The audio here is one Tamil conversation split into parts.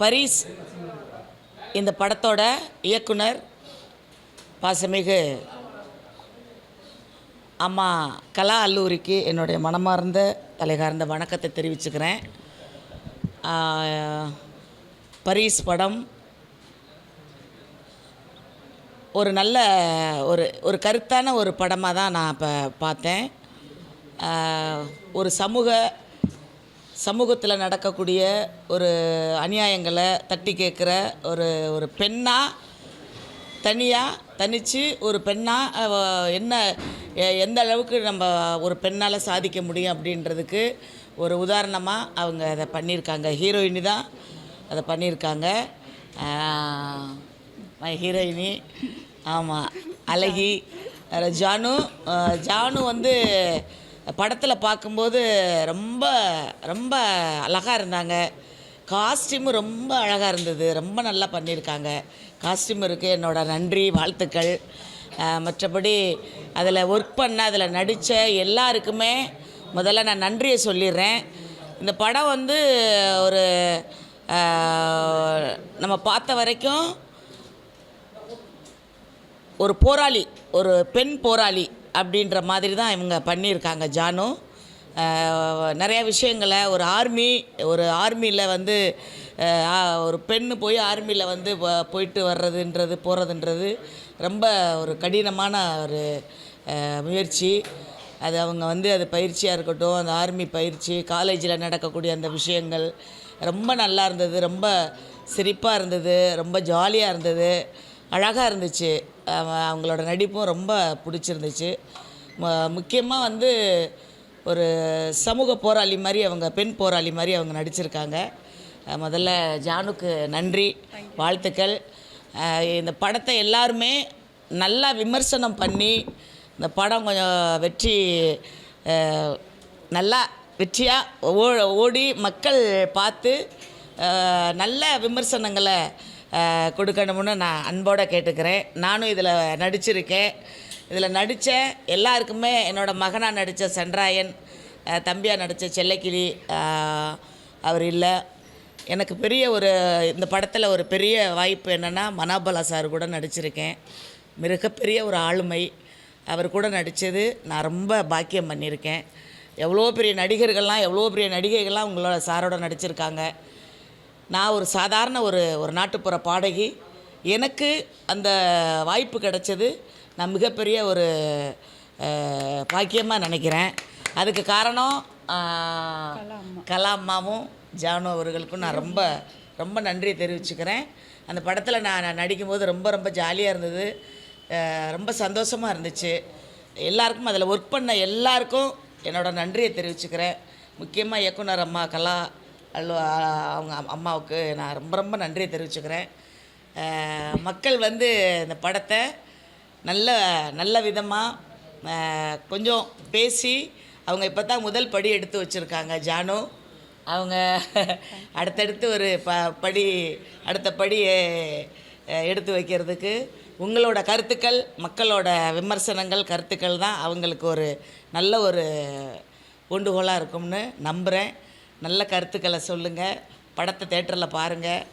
பரிஸ் இந்த படத்தோட இயக்குனர் பாசமிகு அம்மா கலா அல்லூரிக்கு என்னுடைய மனமார்ந்த தலைகார்ந்த வணக்கத்தை தெரிவிச்சுக்கிறேன். பரிஸ் படம் ஒரு நல்ல ஒரு கருத்தான ஒரு படமாக தான் நான் இப்போ பார்த்தேன். ஒரு சமூகத்தில் நடக்கக்கூடிய ஒரு அநியாயங்களை தட்டி கேட்குற ஒரு பெண்ணாக தனித்து ஒரு பெண்ணாக எந்த அளவுக்கு நம்ம ஒரு பெண்ணால் சாதிக்க முடியும் அப்படின்றதுக்கு ஒரு உதாரணமாக அவங்க அதை பண்ணியிருக்காங்க. ஹீரோயினி தான் அதை பண்ணியிருக்காங்க. ஹீரோயினி ஆமாம் அழகி. ஜானு வந்து படத்தில் பார்க்கும்போது ரொம்ப ரொம்ப அழகாக இருந்தாங்க. காஸ்டியூமு ரொம்ப அழகாக இருந்தது. ரொம்ப நல்லா பண்ணியிருக்காங்க. காஸ்டியூம் இருக்குது. என்னோடய நன்றி வாழ்த்துக்கள். மற்றபடி அதில் ஒர்க் பண்ண அதில் நடித்த எல்லாருக்குமே முதல்ல நான் நன்றியை சொல்லிடுறேன். இந்த படம் வந்து ஒரு நம்ம பார்த்த வரைக்கும் ஒரு போராளி, ஒரு பெண் போராளி அப்படின்ற மாதிரி தான் இவங்க பண்ணியிருக்காங்க. ஜானு நிறையா விஷயங்களை ஒரு ஆர்மியில் வந்து ஒரு பெண்ணு போய் ஆர்மியில் வந்து போயிட்டு போகிறதுன்றது ரொம்ப ஒரு கடினமான ஒரு முயற்சி. அது அவங்க வந்து அது பயிற்சியாக இருக்கட்டும், அந்த ஆர்மி பயிற்சி, காலேஜில் நடக்கக்கூடிய அந்த விஷயங்கள் ரொம்ப நல்லா இருந்தது. ரொம்ப சிரிப்பாக இருந்தது. ரொம்ப ஜாலியாக இருந்தது. அழகாக இருந்துச்சு. அவங்களோட நடிப்பும் ரொம்ப பிடிச்சிருந்துச்சு. முக்கியமாக வந்து ஒரு சமூக போராளி மாதிரி பெண் போராளி மாதிரி அவங்க நடிச்சிருக்காங்க. முதல்ல ஜானுக்கு நன்றி வாழ்த்துக்கள். இந்த படத்தை எல்லாருமே நல்லா விமர்சனம் பண்ணி இந்த படம் கொஞ்சம் நல்லா வெற்றியாக ஓடி மக்கள் பார்த்து நல்ல விமர்சனங்களை கொடுக்கணும்னு நான் அன்போடு கேட்டுக்கிறேன். நானும் இதில் நடிச்சிருக்கேன். இதில் நடித்த எல்லாருக்குமே என்னோடய மகனாக நடித்த சென்றாயன், தம்பியாக நடித்த செல்லக்கிளி அவர் இல்லை. எனக்கு இந்த படத்தில் ஒரு பெரிய வாய்ப்பு என்னென்னா மனோபலா சார் கூட நடிச்சிருக்கேன். மிகப்பெரிய ஒரு ஆளுமை. அவர் கூட நடித்தது நான் ரொம்ப பாக்கியம் பண்ணியிருக்கேன். எவ்வளோ பெரிய நடிகைகள்லாம் உங்களோட சாரோட நடிச்சிருக்காங்க. நான் ஒரு சாதாரண ஒரு நாட்டுப்புற பாடகி. எனக்கு அந்த வாய்ப்பு கிடைச்சது நான் மிகப்பெரிய ஒரு பாக்கியமாக நினைக்கிறேன். அதுக்கு காரணம் கலா அம்மாவும் ஜானு அவர்களுக்கும் நான் ரொம்ப ரொம்ப நன்றி தெரிவிச்சுக்கிறேன். அந்த படத்தில் நான் நடிக்கும்போது ரொம்ப ரொம்ப ஜாலியாக இருந்தது. ரொம்ப சந்தோஷமாக இருந்துச்சு. எல்லாருக்கும் அதில் ஒர்க் பண்ண எல்லாருக்கும் என்னோடய நன்றியை தெரிவிச்சுக்கிறேன். முக்கியமாக இயக்குனர் அம்மா கலா அவங்க அம்மாவுக்கு நான் ரொம்ப ரொம்ப நன்றியை தெரிவிச்சுக்கிறேன். மக்கள் வந்து இந்த படத்தை நல்ல விதமாக கொஞ்சம் பேசி அவங்க இப்போ தான் முதல் படி எடுத்து வச்சுருக்காங்க. ஜானு அவங்க அடுத்தடுத்து ஒரு அடுத்த படி எடுத்து வைக்கிறதுக்கு உங்களோட கருத்துக்கள், மக்களோட விமர்சனங்கள், கருத்துக்கள் தான் அவங்களுக்கு ஒரு நல்ல ஒரு ஊண்டுகோலாக இருக்கும்னு நம்புகிறேன். நல்ல கருத்துக்களை சொல்லுங்கள். படத்தை தேட்டரில் பாருங்கள்.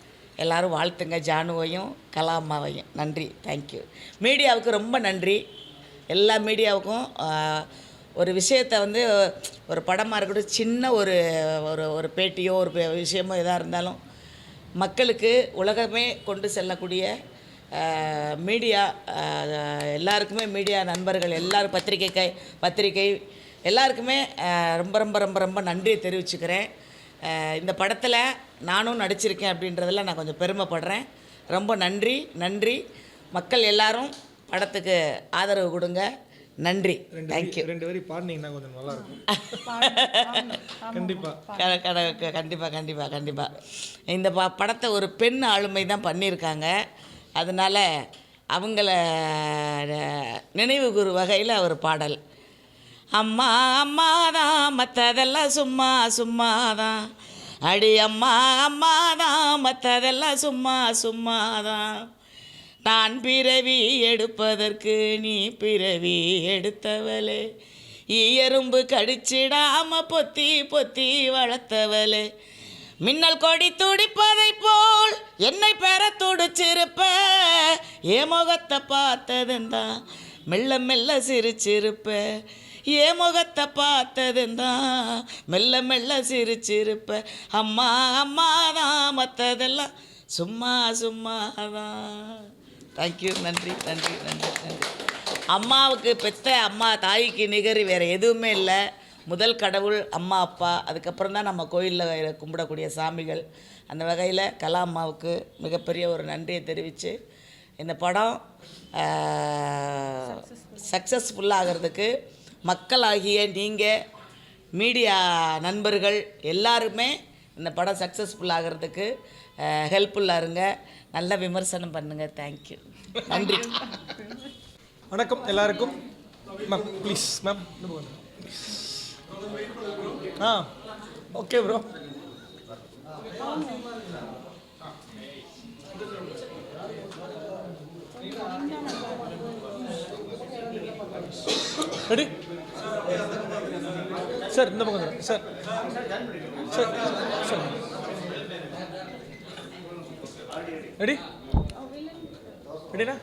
எல்லோரும் வாழ்த்துங்க ஜானுவையும் கலா அம்மாவையும். நன்றி. தேங்க்யூ. மீடியாவுக்கு ரொம்ப நன்றி. எல்லா மீடியாவுக்கும் ஒரு விஷயத்தை வந்து ஒரு படமாக இருக்கட்டும், சின்ன ஒரு பேட்டியோ ஒரு விஷயமோ எதாக இருந்தாலும் மக்களுக்கு உலகமே கொண்டு செல்லக்கூடிய மீடியா எல்லாருக்குமே, மீடியா நண்பர்கள் எல்லோரும், பத்திரிக்கை எல்லாருக்குமே ரொம்ப ரொம்ப ரொம்ப ரொம்ப நன்றியை தெரிவிச்சுக்கிறேன். இந்த படத்தில் நானும் நடிச்சிருக்கேன் அப்படின்றதில் நான் கொஞ்சம் பெருமைப்படுறேன். ரொம்ப நன்றி. மக்கள் எல்லாரும் படத்துக்கு ஆதரவு கொடுங்க. நன்றி. தேங்க்யூ. 2 வரி பாடினீங்கன்னா கொஞ்சம் நல்லாயிருக்கும். கண்டிப்பாக. இந்த படத்தை ஒரு பெண் ஆளுமை தான் பண்ணியிருக்காங்க. அதனால் அவங்கள நினைவு கூறு வகையில் ஒரு பாடல். அம்மா தான் மற்றதெல்லாம் சும்மா தான், அடி அம்மா தான் மற்றதெல்லாம் சும்மா தான், நான் பிறவி எடுப்பதற்கு நீ பிறவி எடுத்தவளே, எறும்பு கடிச்சிடாம பொத்தி வளர்த்தவளே, மின்னல் கொடி துடிப்பதை போல் என்னை பெற துடிச்சிருப்ப என் முகத்தை பார்த்ததுந்தான் மெல்ல மெல்ல சிரிச்சிருப்ப என் முகத்தை பார்த்ததுந்தான் மெல்ல மெல்ல சிரிச்சிருப்ப அம்மா அம்மா தான் மற்றதெல்லாம் சும்மா சும்மா தான். தேங்க்யூ. நன்றி நன்றி நன்றி நன்றி. அம்மாவுக்கு பெத்த அம்மா தாய்க்கு நிகர் வேறு எதுவுமே இல்லை. முதல் கடவுள் அம்மா அப்பா, அதுக்கப்புறம் தான் நம்ம கோயிலில் கும்பிடக்கூடிய சாமிகள். அந்த வகையில் கலா அம்மாவுக்கு மிகப்பெரிய ஒரு நன்றியை தெரிவித்து இந்த படம் சக்ஸஸ்ஃபுல்லாகிறதுக்கு மக்களாகிய நீங்கள் மீடியா நண்பர்கள் எல்லாருமே இந்த படம் சக்ஸஸ்ஃபுல்லாகிறதுக்கு ஹெல்ப்ஃபுல்லாக இருங்க. நல்ல விமர்சனம் பண்ணுங்கள். தேங்க்யூ. நன்றி. வணக்கம் எல்லாருக்கும். Ma'am please ma'am. Okay bro. Ready sir? இந்த பக்கம் சார். Sir sir ready? ரெடிண்ணா?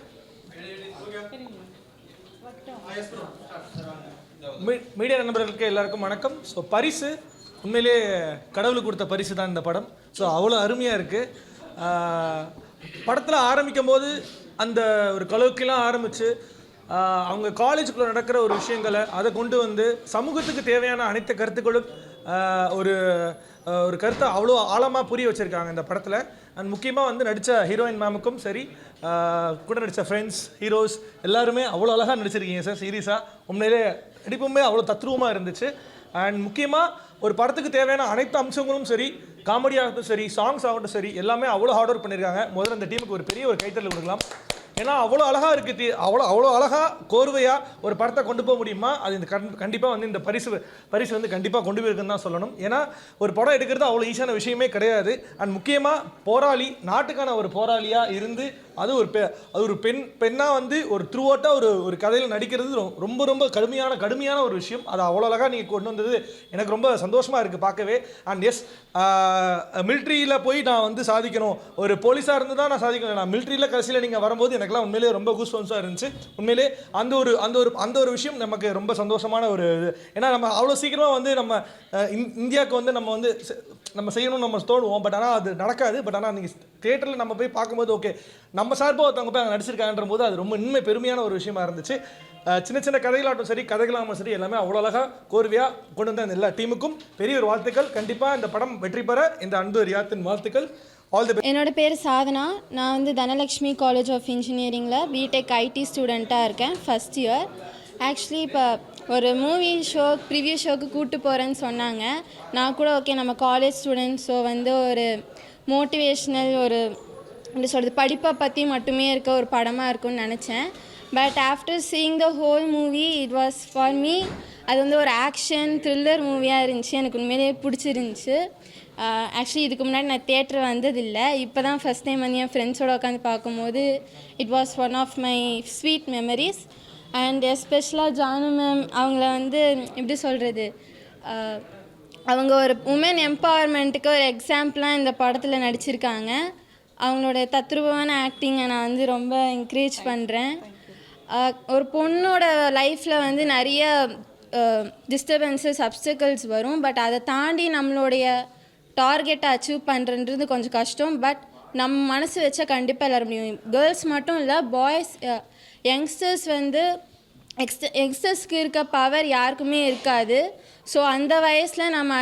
மீடியா நண்பர்களுக்கு எல்லாருக்கும் வணக்கம். ஸோ பரிசு உண்மையிலே கடவுளுக்கு கொடுத்த பரிசு தான் இந்த படம். ஸோ அவ்வளோ அருமையாக இருக்குது. படத்தில் ஆரம்பிக்கும் போது அந்த ஒரு கலோக்கியெல்லாம் ஆரம்பித்து அவங்க காலேஜுக்குள்ளே நடக்கிற ஒரு விஷயங்களை அதை கொண்டு வந்து சமூகத்துக்கு தேவையான அனைத்து கருத்துக்களும் ஒரு ஒரு கருத்தை அவ்வளோ ஆழமாக புரிய வச்சுருக்காங்க இந்த படத்தில். அண்ட் முக்கியமாக வந்து நடித்த ஹீரோயின் மேமுக்கும் சரி, கூட நடித்த ஃப்ரெண்ட்ஸ் ஹீரோஸ் எல்லாருமே அவ்வளோ அழகாக நடிச்சிருக்கீங்க சார். சீரியஸாக உண்மையிலே நடிப்புமே அவ்வளோ தத்ரூபமாக இருந்துச்சு. அண்ட் முக்கியமாக ஒரு படத்துக்கு தேவையான அனைத்து அம்சங்களும் சரி, காமெடியாகட்டும் சரி, சாங்ஸ் ஆகட்டும் சரி, எல்லாமே அவ்வளோ ஹார்ட் ஒர்க் பண்ணியிருக்காங்க. முதல்ல இந்த டீமுக்கு ஒரு பெரிய ஒரு கைத்தறல் கொடுக்கலாம். ஏன்னா அவ்வளோ அழகாக இருக்குது. அவ்வளோ அழகாக கோர்வையாக ஒரு படத்தை கொண்டு போக முடியுமா? அது இந்த கண்டிப்பாக வந்து இந்த பரிசு வந்து கண்டிப்பாக கொண்டு போயிருக்குன்னு தான் சொல்லணும். ஏன்னா ஒரு படம் எடுக்கிறது அவ்வளோ ஈஸியான விஷயமே கிடையாது. அண்ட் முக்கியமாக போராளி, நாட்டுக்கான ஒரு போராளியாக இருந்து அது ஒரு பெண்ணாக வந்து ஒரு த்ரூ அவுட்டாக ஒரு கதையில் நடிக்கிறது ரொம்ப ரொம்ப கடுமையான ஒரு விஷயம். அது அவ்வளோ அழகாக நீங்கள் கொண்டு வந்தது எனக்கு ரொம்ப சந்தோஷமாக இருக்குது பார்க்கவே. அண்ட் எஸ், மிலிட்ரியில் போய் நான் வந்து சாதிக்கணும், ஒரு போலீஸாக இருந்து தான் நான் சாதிக்கணும். நான் மிலிட்ரியில் கடைசியில் நீங்கள் வரும்போது எனக்குலாம் உண்மையிலே ரொம்ப கூஸ்பம்ஸாக இருந்துச்சு. உண்மையிலே அந்த ஒரு விஷயம் நமக்கு ரொம்ப சந்தோஷமான ஒரு இது. ஏன்னா நம்ம அவ்வளோ சீக்கிரமாக வந்து நம்ம இந்தியாவுக்கு வந்து நம்ம செய்யணும்னு நம்ம தோணுவோம். பட் ஆனால் அது நடக்காது. பட் ஆனால் நீங்கள் தியேட்டரில் நம்ம போய் பார்க்கும்போது ஓகே நம்ம சார்பாக ஒருத்தவங்க போய் அங்கே நடிச்சிருக்காங்கன்ற போது அது ரொம்ப இன்னுமே பெருமையான ஒரு விஷயமா இருந்துச்சு. சின்ன சின்ன கதைகளாகட்டும் சரி, கதைகளாகவும் சரி, எல்லாமே அவ்வளோ அழகாக கோர்வையாக கொண்டு வந்த இந்த எல்லா டீமுக்கும் பெரிய ஒரு வாழ்த்துக்கள். கண்டிப்பாக இந்த படம் வெற்றி பெற இந்த அன்பு ரியாத்தின் வாழ்த்துக்கள். என்னோட பேர் சாதனா. நான் வந்து தனலக்ஷ்மி காலேஜ் ஆஃப் இன்ஜினியரிங்கில் பிடெக் ஐடி ஸ்டூடெண்ட்டாக இருக்கேன், ஃபஸ்ட் இயர். ஆக்சுவலி இப்போ ஒரு மூவி ப்ரிவ்யூ ஷோக்கு கூப்பிட்டு போகிறேன்னு சொன்னாங்க. நான் கூட ஓகே நம்ம காலேஜ் ஸ்டூடெண்ட்ஸ், ஸோ வந்து ஒரு மோட்டிவேஷ்னல், ஒரு எப்படி சொல்கிறது, படிப்பை பற்றி மட்டுமே இருக்க ஒரு படமாக இருக்கும்னு நினச்சேன். But after seeing the whole movie it was for me, அது வந்து ஒரு ஆக்ஷன் த்ரில்லர் மூவியாக இருந்துச்சு. எனக்கு உண்மையிலேயே பிடிச்சிருந்துச்சு. ஆக்சுவலி இதுக்கு முன்னாடி நான் தியேட்டர் வந்ததில்லை. இப்போ தான் ஃபஸ்ட் டைம் வந்து என் ஃப்ரெண்ட்ஸோடு உட்காந்து பார்க்கும்போது it was one of my sweet memories. And எஸ்பெஷலாக ஜானு மேம், அவங்கள வந்து எப்படி சொல்கிறது, அவங்க ஒரு உமன் எம்பவர்மெண்ட்டுக்கு ஒரு எக்ஸாம்பிளாக இந்த படத்தில் நடிச்சிருக்காங்க. அவங்களோட தத்ரூபமான ஆக்டிங்கை நான் வந்து ரொம்ப என்கரேஜ் பண்ணுறேன். ஒரு பொண்ணோட லைஃப்பில் வந்து நிறைய டிஸ்டர்பன்ஸஸ், அப்டிக்கல்ஸ் வரும். பட் அதை தாண்டி நம்மளுடைய டார்கெட்டை அச்சீவ் பண்ணுறது கொஞ்சம் கஷ்டம். பட் நம்ம மனசு வச்சா கண்டிப்பாக எல்லோரும் முடியும். கேர்ள்ஸ் மட்டும் இல்லை, பாய்ஸ், யங்ஸ்டர்ஸ் வந்து யங்ஸ்டர்ஸ்க்கு இருக்க பவர் யாருக்குமே இருக்காது. ஸோ அந்த வயசில் நம்ம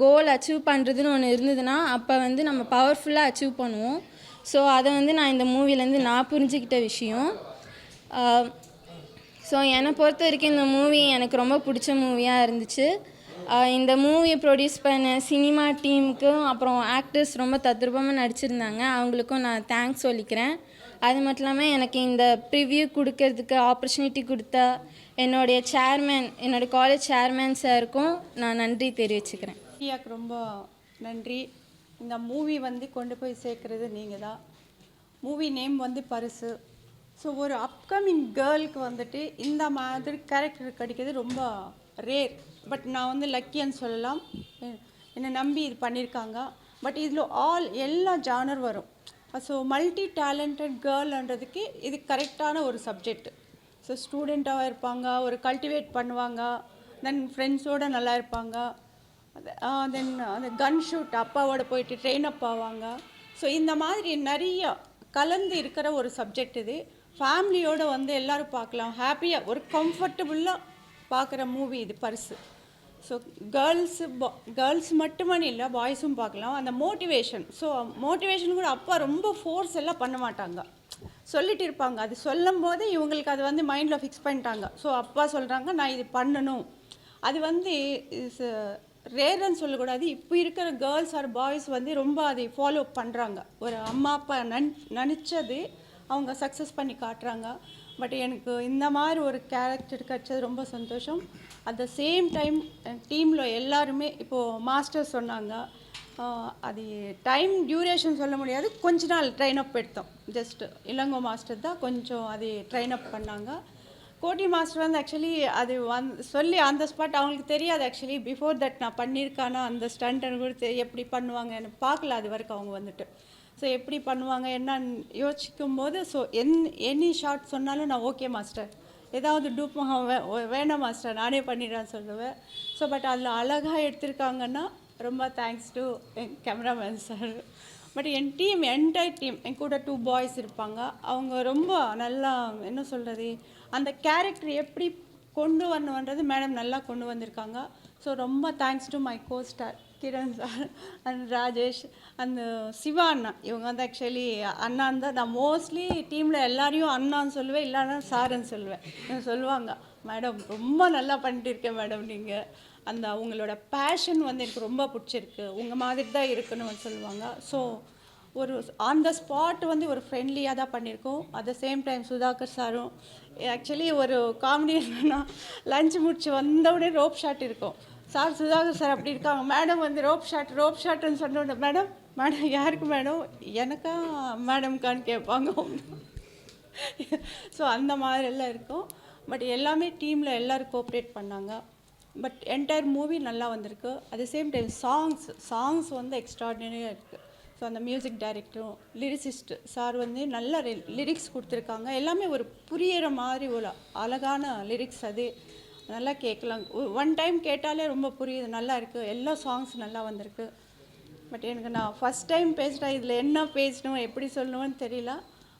கோல் அச்சீவ் பண்ணுறதுன்னு ஒன்று இருந்ததுன்னா அப்போ வந்து நம்ம பவர்ஃபுல்லாக அச்சீவ் பண்ணுவோம். ஸோ அதை வந்து நான் இந்த மூவிலேருந்து நான் புரிஞ்சுக்கிட்ட விஷயம். ஸோ என்னை பொறுத்த வரைக்கும் இந்த மூவி எனக்கு ரொம்ப பிடிச்ச மூவியாக இருந்துச்சு. இந்த மூவியை ப்ரொடியூஸ் பண்ண சினிமா டீமுக்கும் அப்புறம் ஆக்டர்ஸ் ரொம்ப தத்ரூபமாக நடிச்சிருந்தாங்க, அவங்களுக்கும் நான் தேங்க்ஸ் சொல்லிக்கிறேன். அது மட்டும் இல்லாமல் எனக்கு இந்த ப்ரிவ்யூ கொடுக்கறதுக்கு ஆப்பர்ச்சுனிட்டி கொடுத்த என்னுடைய காலேஜ் சேர்மேன் சாருக்கும் நான் நன்றி தெரிவிச்சுக்கிறேன். இந்தியாவுக்கு ரொம்ப நன்றி. இந்த மூவி வந்து கொண்டு போய் சேர்க்குறது நீங்கள் தான். மூவி நேம் வந்து பரிசு. ஸோ ஒரு அப்கமிங் கேர்ளுக்கு வந்துட்டு இந்த மாதிரி கேரக்டர் கிடைக்கிறது ரொம்ப ரேர். பட் நான் வந்து லக்கின்னு சொல்லலாம். என்னை நம்பி இது பண்ணியிருக்காங்க. பட் இதில் எல்லா ஜானர் வரும். ஸோ மல்டி டேலண்டட் கேர்ள்ன்றதுக்கு இது கரெக்டான ஒரு சப்ஜெக்ட். ஸோ ஸ்டூடெண்ட்டாக இருப்பாங்க, ஒரு கல்டிவேட் பண்ணுவாங்க, தென் ஃப்ரெண்ட்ஸோடு நல்லா இருப்பாங்க, தென் அந்த கன் ஷூட் அப்பாவோட போயிட்டு ட்ரெயின் அப் ஆவாங்க. ஸோ இந்த மாதிரி நிறைய கலந்து இருக்கிற ஒரு சப்ஜெக்ட் இது. ஃபேமிலியோடு வந்து எல்லோரும் பார்க்கலாம், ஹாப்பியாக ஒரு கம்ஃபர்டபுளாக பார்க்குற மூவி இது பரிசு. ஸோ கேர்ள்ஸ் மட்டுமே இல்லை, பாய்ஸும் பார்க்கலாம். அந்த மோட்டிவேஷன், ஸோ மோட்டிவேஷன் கூட அப்பா ரொம்ப ஃபோர்ஸ் எல்லாம் பண்ண மாட்டாங்க, சொல்லிட்டு இருப்பாங்க. அது சொல்லும் போது இவங்களுக்கு அது வந்து மைண்டில் ஃபிக்ஸ் பண்ணிட்டாங்க. ஸோ அப்பா சொல்கிறாங்க நான் இது பண்ணணும். அது வந்து ரேர்ன்னு சொல்லக்கூடாது, இப்போ இருக்கிற கேர்ள்ஸ் ஆர் பாய்ஸ் வந்து ரொம்ப அதை ஃபாலோ பண்ணுறாங்க. ஒரு அம்மா அப்பா நினச்சது அவங்க சக்ஸஸ் பண்ணி காட்டுறாங்க. பட் எனக்கு இந்த மாதிரி ஒரு கேரக்டர் கிடச்சது ரொம்ப சந்தோஷம். அட் த சேம் டைம் டீமில் எல்லாருமே இப்போது மாஸ்டர் சொன்னாங்க, அது டைம் டியூரேஷன் சொல்ல முடியாது, கொஞ்ச நாள் ட்ரெயின் அப் எடுத்தோம். ஜஸ்ட் இளங்கோ மாஸ்டர் தான் கொஞ்சம் அது ட்ரெயின் அப் பண்ணாங்க. கோட்டி மாஸ்டர் வந்து ஆக்சுவலி அது சொல்லி அந்த ஸ்பாட் அவங்களுக்கு தெரியாது. ஆக்சுவலி பிஃபோர் தட் நான் பண்ணியிருக்கானா அந்த ஸ்டண்ட்னு கூட எப்படி பண்ணுவாங்க எனக்கு பார்க்கல அது வரைக்கும் அவங்க வந்துட்டு. ஸோ எப்படி பண்ணுவாங்க என்னன்னு யோசிக்கும் போது ஸோ எனி ஷார்ட் சொன்னாலும் நான் ஓகே மாஸ்டர், ஏதாவது டூப் வேணாம் மாஸ்டர் நானே பண்ணிடுறேன்னு சொல்லுவேன். ஸோ பட் அதில் அழகாக எடுத்திருக்காங்கன்னா ரொம்ப தேங்க்ஸ் டு என் கேமராமேன் சார். பட் என் டீம் என்டையர் டீம், என் கூட 2 பாய்ஸ் இருப்பாங்க, அவங்க ரொம்ப நல்லா என்ன சொல்கிறது அந்த கேரக்டர் எப்படி கொண்டு வரணுன்றது மேடம் நல்லா கொண்டு வந்திருக்காங்க. ஸோ ரொம்ப thanks to my costar Kiran sir and Rajesh அந்த சிவா அண்ணா. இவங்க வந்து ஆக்சுவலி அண்ணான்னு தான் நான் மோஸ்ட்லி டீமில் எல்லாரையும் அண்ணான்னு சொல்லுவேன், இல்லைன்னா சாருன்னு சொல்லுவேன். சொல்லுவாங்க மேடம் ரொம்ப நல்லா பண்ணிட்டு இருக்கேன் மேடம், நீங்கள் அந்த அவங்களோட பேஷன் வந்து எனக்கு ரொம்ப பிடிச்சிருக்கு, உங்கள் மாதிரி தான் இருக்கணும்னு சொல்லுவாங்க. ஸோ ஒரு ஆன் த ஸ்பாட் வந்து ஒரு ஃப்ரெண்ட்லியாக தான் பண்ணியிருக்கோம். At the same time Sudhakar சாரும் ஆக்சுவலி ஒரு காமெடி என்னன்னா லஞ்ச் முடிச்சு வந்தவுடனே ரோப் ஷாட் இருக்கும். சார் சுதாகர் சார் அப்படி இருக்காங்க, மேடம் வந்து ரோப் ஷாட்டுன்னு சொன்னோட மேடம் யாருக்கு மேடம், எனக்கா மேடம்கான்னு கேட்பாங்க. ஸோ அந்த மாதிரிலாம் இருக்கும். பட் எல்லாமே டீமில் எல்லோரும் கோஆப்ரேட் பண்ணாங்க. பட் என்டையர் மூவி நல்லா வந்திருக்கு. At the same time songs வந்து எக்ஸ்ட்ராடினரியாக இருக்குது. ஸோ அந்த மியூசிக் டைரக்டரும் லிரிசிஸ்ட் சார் வந்து நல்ல லிரிக்ஸ் கொடுத்துருக்காங்க. எல்லாமே ஒரு புரியிற மாதிரி ஒரு அழகான லிரிக்ஸ், அது நல்லா கேட்கலாம். ஒன் டைம் கேட்டாலே ரொம்ப புரியுது, நல்லா இருக்குது. எல்லா சாங்ஸ் நல்லா வந்திருக்கு. பட் எனக்கு நான் ஃபஸ்ட் டைம் பேசுகிறேன், இதில் என்ன பேசணும் எப்படி சொல்லணும்னு தெரியல.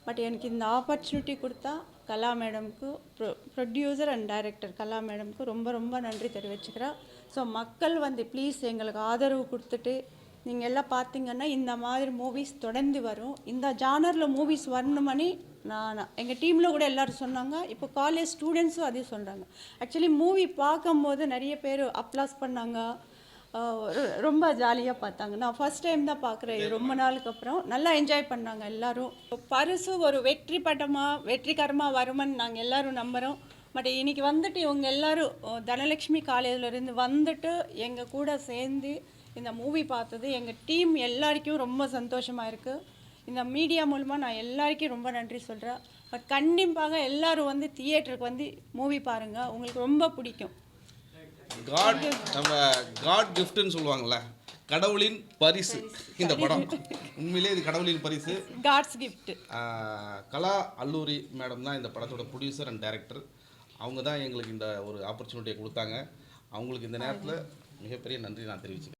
பட் எனக்கு இந்த ஆப்பர்ச்சுனிட்டி கொடுத்தா கலா மேடம்க்கு, ப்ரொடியூசர் அண்ட் டைரக்டர் கலா மேடம்க்கு ரொம்ப ரொம்ப நன்றி தெரிவிச்சுக்கிறேன். ஸோ மக்கள் வந்து ப்ளீஸ் எங்களுக்கு ஆதரவு கொடுத்துட்டு நீங்கள் எல்லாம் பார்த்தீங்கன்னா இந்த மாதிரி மூவிஸ் தொடர்ந்து வரும். இந்த ஜானரில் மூவிஸ் வரணுமணி நான் எங்கள் டீமில் கூட எல்லோரும் சொன்னாங்க. இப்போ காலேஜ் ஸ்டூடெண்ட்ஸும் அதே சொல்கிறாங்க. ஆக்சுவலி மூவி பார்க்கும்போது நிறைய பேர் அப்ளாஸ் பண்ணாங்க, ரொம்ப ஜாலியாக பார்த்தாங்க. நான் ஃபஸ்ட் டைம் தான் பார்க்குறேன் ரொம்ப நாளுக்கு அப்புறம். நல்லா என்ஜாய் பண்ணாங்க எல்லோரும். பரிசு ஒரு வெற்றிகரமாக வருமென்னு நாங்கள் எல்லோரும் நம்புகிறோம். பட் இன்றைக்கி வந்துட்டு இவங்க எல்லோரும் தனலக்ஷ்மி காலேஜிலேருந்து வந்துட்டு எங்கள் கூட சேர்ந்து இந்த மூவி பார்த்தது எங்கள் டீம் எல்லாருக்கும் ரொம்ப சந்தோஷமாக இருக்குது. இந்த மீடியா மூலமாக நான் எல்லாருக்கும் ரொம்ப நன்றி சொல்கிறேன். பட் கண்டிப்பாக எல்லோரும் வந்து தியேட்டருக்கு வந்து மூவி பாருங்கள், உங்களுக்கு ரொம்ப பிடிக்கும். நம்ம காட் கிஃப்ட்னு சொல்லுவாங்கள்ல, கடவுளின் பரிசு இந்த படம். உண்மையிலே இது கடவுளின் பரிசு, காட்ஸ் கிஃப்ட். கலா அல்லூரி மேடம் தான் இந்த படத்தோட ப்ரொடியூசர் அண்ட் டைரக்டர். அவங்க தான் எங்களுக்கு இந்த ஒரு ஆப்பர்ச்சுனிட்டியை கொடுத்தாங்க. அவங்களுக்கு இந்த நேரத்தில் மிகப்பெரிய நன்றி நான் தெரிவிச்சுக்கிறேன்.